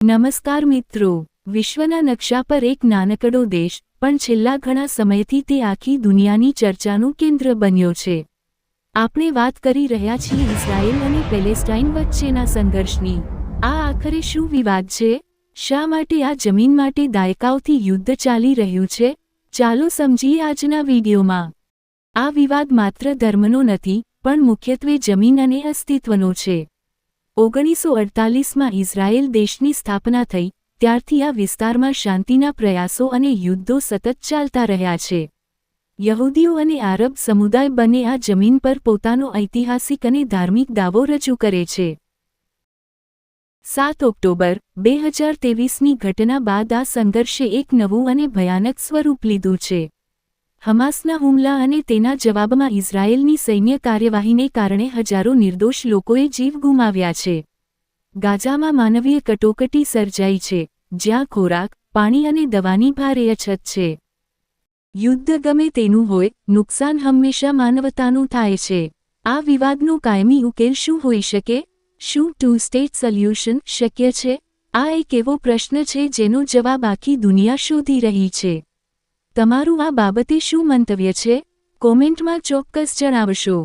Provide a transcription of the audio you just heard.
નમસ્કાર મિત્રો, વિશ્વના નકશા પર એક નાનકડો દેશ પણ છેલ્લા ઘણા સમયથી તે આખી દુનિયાની ચર્ચાનું કેન્દ્ર બન્યો છે। આપણે વાત કરી રહ્યા છીએ ઇઝરાયેલ અને પેલેસ્ટાઇન વચ્ચેના સંઘર્ષની। આ આખરે શું વિવાદ છે? શા માટે આ જમીન માટે દાયકાઓથી યુદ્ધ ચાલી રહ્યું છે? ચાલો સમજીએ આજના વિડીયોમાં। આ વિવાદ માત્ર ધર્મનો નથી, પણ મુખ્યત્વે જમીન અને અસ્તિત્વનો છે। 1948માં ઇઝરાયેલ દેશની સ્થાપના થઈ, ત્યારથી આ વિસ્તારમાં શાંતિના પ્રયાસો અને યુદ્ધો સતત ચાલતા રહ્યા છે। યહૂદીઓ અને આરબ સમુદાય બંને આ જમીન પર પોતાનો ઐતિહાસિક અને ધાર્મિક દાવો રજૂ કરે છે। 7 ઓક્ટોબર 2023ની ઘટના બાદ આ સંઘર્ષે એક નવું અને ભયાનક સ્વરૂપ લીધું છે। હમાસના હુમલા અને તેના જવાબમાં ઇઝરાયેલની સૈન્ય કાર્યવાહીને કારણે હજારો નિર્દોષ લોકોએ જીવ ગુમાવ્યા છે। ગાઝામાં માનવીય કટોકટી સર્જાઈ છે, જ્યાં ખોરાક, પાણી અને દવાની ભારે અછત છે। યુદ્ધ ગમે તેનું હોય, નુકસાન હંમેશા માનવતાનું થાય છે। આ વિવાદનો કાયમી ઉકેલ શું હોઈ શકે? શું ટુ સ્ટેટ સોલ્યુશન શક્ય છે? આ એક એવો પ્રશ્ન છે જેનો જવાબ આખી દુનિયા શોધી રહી છે। તમારું આ બાબતે શું મંતવ્ય છે? કોમેન્ટમાં ચોક્કસ જણાવશો।